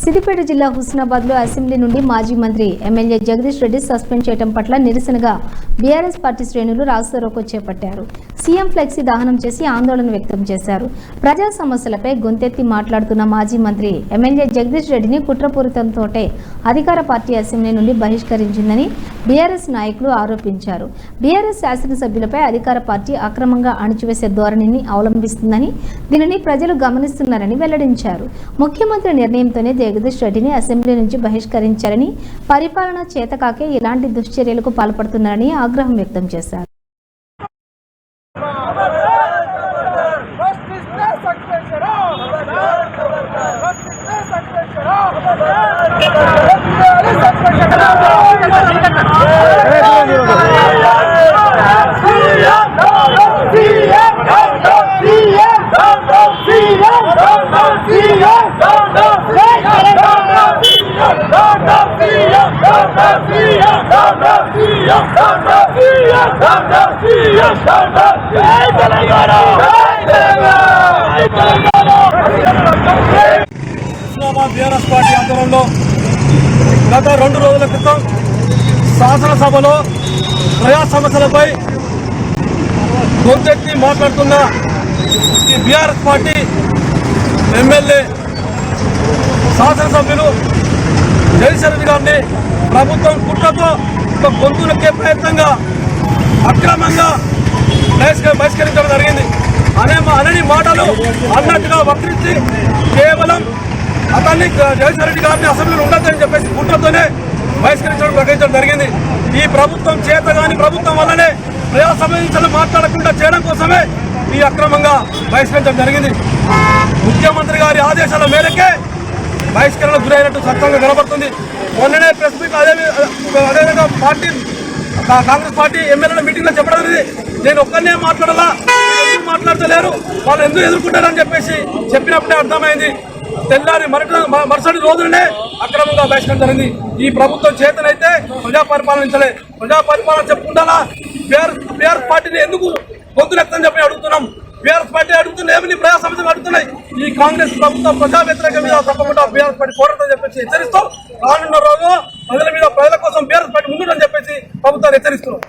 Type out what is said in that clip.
సిద్దిపేట జిల్లా హుస్నాబాద్లో అసెంబ్లీ నుండి మాజీ మంత్రి ఎమ్మెల్యే జగదీష్ రెడ్డి సస్పెండ్ చేయడం పట్ల నిరసనగా బీఆర్ఎస్ పార్టీ శ్రేణులు రాస్తారోకో చేపట్టారు. సీఎం ఫ్లెక్సీ దహనం చేసి ఆందోళన వ్యక్తం చేశారు. ప్రజా సమస్యలపై గొంతెత్తి మాట్లాడుతున్న మాజీ మంత్రి ఎమ్మెల్యే జగదీష్ రెడ్డిని కుట్రపూరితంతోటే అధికార పార్టీ అసెంబ్లీ నుండి బహిష్కరించిందని బీఆర్ఎస్ నాయకులు ఆరోపించారు. బీఆర్ఎస్ శాసనసభ్యులపై అధికార పార్టీ అక్రమంగా అణిచివేసే ధోరణిని అవలంబిస్తుందని, దీనిని ప్రజలు గమనిస్తున్నారని వెల్లడించారు. ముఖ్యమంత్రి నిర్ణయంతోనే జగదీష్ రెడ్డిని అసెంబ్లీ నుంచి బహిష్కరించారని, పరిపాలన చేతకాకే ఇలాంటి దుశ్చర్యలకు పాల్పడుతున్నారని ఆగ్రహం వ్యక్తం చేశారు. బీఆర్ఎస్ పార్టీ ఆధ్వర్యంలో గత 2 రోజుల క్రితం శాసనసభలో ప్రజా సమస్యలపై గొంతెత్తి మాట్లాడుతున్న ఈ బీఆర్ఎస్ పార్టీ ఎమ్మెల్యే శాసనసభ్యులు జగదీష్ రెడ్డి గారిని ప్రభుత్వం కుట్రతో ఒక గొంతు నొక్కే ప్రయత్నంగా అక్రమంగా బహిష్కరించడం జరిగింది. అనని మాటలు అన్నట్టుగా వక్రించి కేవలం అతన్ని జగదీష్ రెడ్డి గారిని అసెంబ్లీలో ఉండొద్దని చెప్పేసి కుట్రతోనే బహిష్కరించడం ప్రకటించడం జరిగింది. ఈ ప్రభుత్వం చేతగాని ప్రభుత్వం వల్లనే ప్రజా సమస్యలు మాట్లాడకుండా చేయడం కోసమే ఈ అక్రమంగా బహిష్కరించడం జరిగింది. ముఖ్యమంత్రి గారి ఆదేశాల మేరకే బహిష్కరణ గురైనట్టు స్పష్టంగా కనబడుతుంది. మొన్ననే ప్రెస్ మీట్ అదేవిధంగా పార్టీ కాంగ్రెస్ పార్టీ ఎమ్మెల్యేల మీటింగ్ లో చెప్పడం అనేది నేను ఒక్కనే మాట్లాడాలా, ఎందుకు మాట్లాడతలేరు, వాళ్ళు ఎందుకు ఎదుర్కొంటారని చెప్పేసి చెప్పినప్పుడే అర్థమైంది. తెల్లారి మరుసటి రోజులనే అక్రమంగా బహిష్కరణ జరిగింది. ఈ ప్రభుత్వం చేతనైతే ప్రజా పరిపాలన ప్రజా పరిపాలన చెప్పుకుంటారా? బీఆర్ఎస్ పార్టీని ఎందుకు గొంతునెత్తని చెప్పి అడుగుతున్నాం. బీఆర్ఎస్ పార్టీ అడుగుతున్న ఏమి ప్రజా సమస్యలు అడుగుతున్నాయి. ఈ కాంగ్రెస్ ప్రభుత్వం ప్రజా వ్యతిరేక మీద తప్పకుండా బీఆర్ఎస్ పార్టీ పోరాటం చెప్పేసి హెచ్చరిస్తూ రానున్న రోజు ప్రజల కోసం బీఆర్ఎస్ పార్టీ ముందుందని చెప్పేసి ప్రభుత్వాన్ని హెచ్చరిస్తున్నాం.